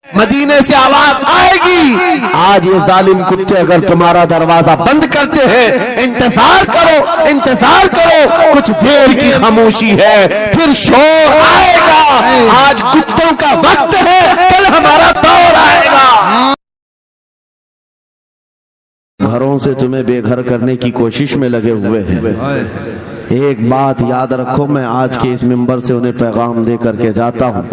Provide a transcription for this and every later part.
مدینے سے آواز آئے گی، آج یہ ظالم کتے اگر تمہارا دروازہ بند کرتے ہیں، انتظار کرو انتظار کرو، کچھ دیر کی خاموشی ہے پھر شور آئے گا۔ آج کتوں کا وقت ہے، کل ہمارا دور آئے گا۔ گھروں سے تمہیں بے گھر کرنے کی کوشش میں لگے ہوئے ہیں، ایک بات یاد رکھو، میں آج کے اس منبر سے انہیں پیغام دے کر کے جاتا ہوں،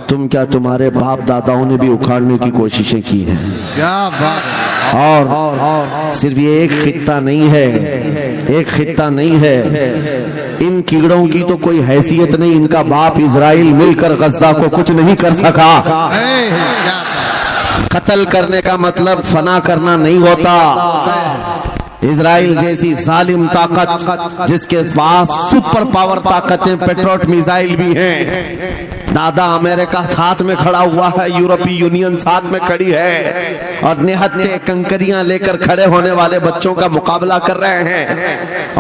تم کیا تمہارے باپ داداؤں نے بھی اکھاڑنے کی کوششیں کی ہیں؟ کیا بات! اور صرف یہ ایک خطہ نہیں ہے، ایک خطہ نہیں ہے، ان کیڑوں کی تو کوئی حیثیت نہیں، ان کا باپ اسرائیل مل کر غزہ کو کچھ نہیں کر سکا۔ قتل کرنے کا مطلب فنا کرنا نہیں ہوتا۔ اسرائیل جیسی ظالم طاقت جس کے پاس سپر پاور طاقتیں پیٹروٹ میزائل بھی ہیں، دادا امریکہ ساتھ میں کھڑا ہوا ہے، یورپی یونین ساتھ میں کھڑی ہے، اور نہتے کنکریاں لے کر کھڑے ہونے والے بچوں کا مقابلہ کر رہے ہیں،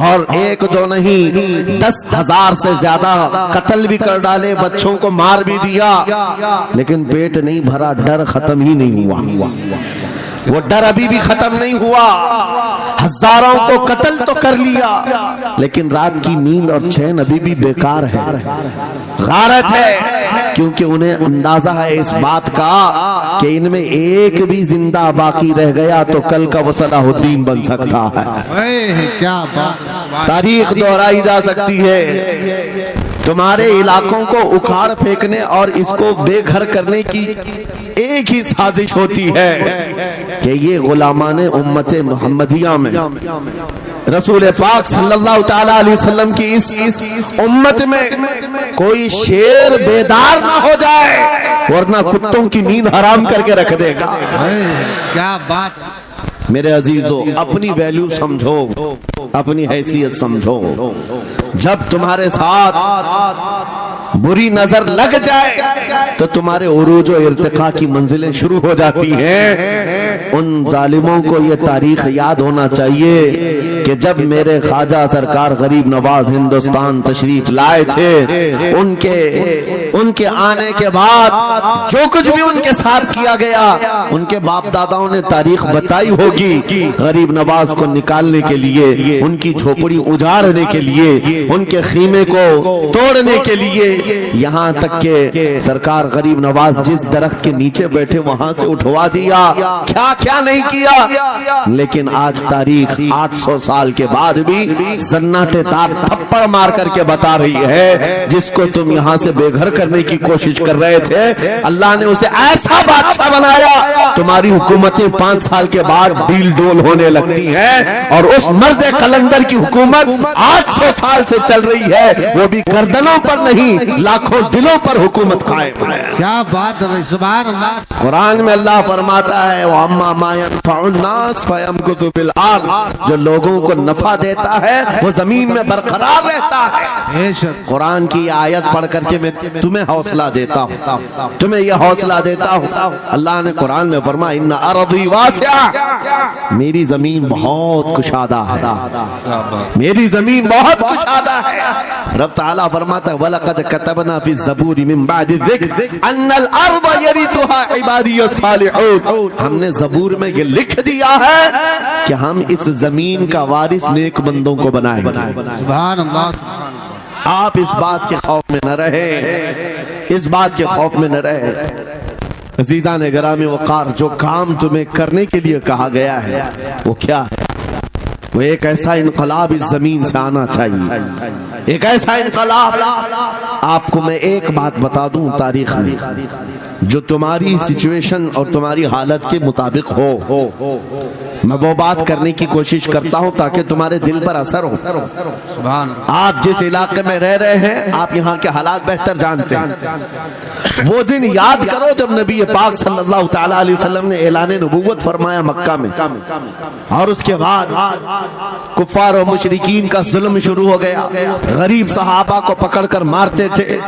اور ایک دو نہیں 10,000 سے زیادہ قتل بھی کر ڈالے، بچوں کو مار بھی دیا، لیکن پیٹ نہیں بھرا، ڈر ختم ہی نہیں ہوا، وہ ڈر ابھی بھی ختم نہیں ہوا۔ ہزاروں کو قتل تو کر لیا، لیکن رات کی نیند اور چین ابھی بھی بیکار ہے، غارت ہے، کیونکہ انہیں اندازہ ہے اس بات کا کہ ان میں ایک بھی زندہ باقی رہ گیا تو کل کا وہ صلاح الدین بن سکتا ہے۔ کیا بات! تاریخ دہرائی جا سکتی ہے۔ تمہارے علاقوں کو اکھاڑ پھینکنے اور اس کو بے گھر کرنے کی ایک ہی سازش ہوتی ہے کہ یہ غلامان امت محمدیہ میں رسول پاک صلی اللہ تعالی علیہ وسلم کی اس امت میں کوئی شیر بیدار نہ ہو جائے، ورنہ کتوں کی نیند حرام کر کے رکھ دے گا۔ کیا بات! میرے عزیزو، اپنی ویلیو سمجھو، اپنی حیثیت سمجھو۔ جب تمہارے ساتھ بری نظر لگ جائے تو تمہارے عروج و ارتقاء کی منزلیں شروع ہو جاتی ہیں۔ ان ظالموں کو یہ تاریخ یاد ہونا چاہیے کہ جب میرے خواجہ سرکار غریب نواز ہندوستان تشریف لائے تھے، ان کے آنے کے بعد جو کچھ بھی ان کے ساتھ کیا گیا، ان کے باپ داداؤں نے تاریخ بتائی ہوگی۔ غریب نواز کو نکالنے کے لیے، ان کی جھوپڑی اجاڑنے کے لیے، ان کے خیمے کو توڑنے کے لیے، یہاں تک کہ سرکار غریب نواز جس درخت کے نیچے بیٹھے وہاں سے اٹھوا دیا، کیا نہیں کیا۔ لیکن آج تاریخ 800 سال کے بعد بھی سناٹے دار تھپڑ مار کر کے بتا رہی ہے، جس کو تم یہاں سے بے گھر کرنے کی کوشش کر رہے تھے، اللہ نے اسے ایسا بادشاہ بنایا، تمہاری حکومتیں 5 سال کے بعد ڈیل ڈول ہونے لگتی ہیں، اور اس مرد قلندر کی حکومت 800 سال سے چل رہی ہے، وہ بھی گردنوں پر نہیں لاکھوں دلوں پر حکومت قائم ہے۔ کیا بات ہے! سبحان اللہ! قرآن میں اللہ فرماتا ہے وَأَمَّا مَا يَنْفَعُ النَّاسَ فَيَمْكُثُ فِي الْأَرْضِ، جو لوگوں کو نفع دیتا ہے وہ زمین میں برقرار رہتا ہے۔ قرآن کی آیت پڑھ کر کے میں تمہیں حوصلہ دیتا ہوں، تمہیں یہ حوصلہ دیتا ہوں۔ اللہ نے قرآن میں فرمایا اِنَّ أَرْضِي وَاسِعَةٌ، میری زمین بہت کشادہ ہے، میری زمین بہت کشادہ ہے۔ رب تعالیٰ فرماتا ہے وَلَقَدْ كَتَبْنَا فِي الزَّبُورِ مِن بَعْدِ الذِّكْرِ أَنَّ الْأَرْضَ يَرِثُهَا عِبَادِيَ الصَّالِحُونَ، ہم نے زبور میں یہ لکھ دیا ہے کہ ہم اس زمین کا وارث نیک بندوں کو بنائیں گے۔ سبحان اللہ! آپ اس بات کے خوف میں نہ رہے، اس بات کے خوف میں نہ رہے۔ عزیزان گرامی وقار، جو کام تمہیں کرنے کے لیے کہا گیا ہے وہ کیا ہے؟ وہ ایک ایسا انقلاب اس زمین سے آنا چاہیے، ایک ایسا انقلاب۔ آپ کو میں ایک بات بتا دوں، تاریخ میں جو تمہاری سچویشن اور تمہاری حالت کے مطابق ہو، میں وہ بات کرنے کی کوشش کرتا ہوں تاکہ تمہارے دل پر اثر ہو۔ آپ جس علاقے میں رہ رہے ہیں، آپ یہاں کے حالات بہتر جانتے ہیں۔ وہ دن یاد کرو جب نبی پاک صلی اللہ تعالی علیہ وسلم نے اعلان نبوت فرمایا مکہ میں، اور اس کے بعد کفار و مشرکین کا ظلم شروع ہو گیا، غریب صحابہ کو پکڑ کر مارتے تھے۔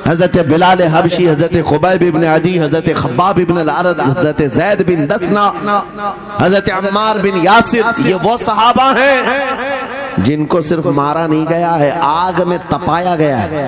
حضرت بلال حبشی، حضرت خبیب ابن عدی، حضرت خباب ابن العرد، حضرت زید بن دسنا، حضرت عمار بن یاسر، یہ وہ صحابہ ہیں جن کو صرف مارا نہیں گیا ہے، آگ میں تپایا گیا ہے۔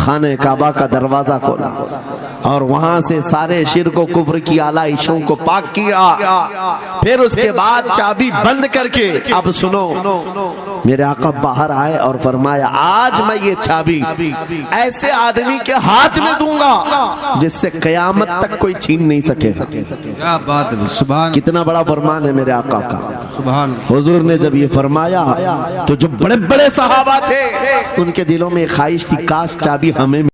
خانہ کعبہ کا دروازہ کھولا اور وہاں سے سارے شرک و کفر کی آلائشوں کو پاک کیا. پھر اس کے بعد چابی بند کر کے اب سنو میرے آقا باہر آئے اور فرمایا آج میں یہ چابی ایسے آدمی کے ہاتھ میں دوں گا جس سے قیامت تک کوئی چھین نہیں سکے. کیا بات ہے، سبحان کتنا بڑا فرمان ہے میرے آقا کا. سبحان حضور نے جب یہ فرمایا تو جو بڑے بڑے صحابہ تھے ان کے دلوں میں خواہش تھی کاش چابی ہمیں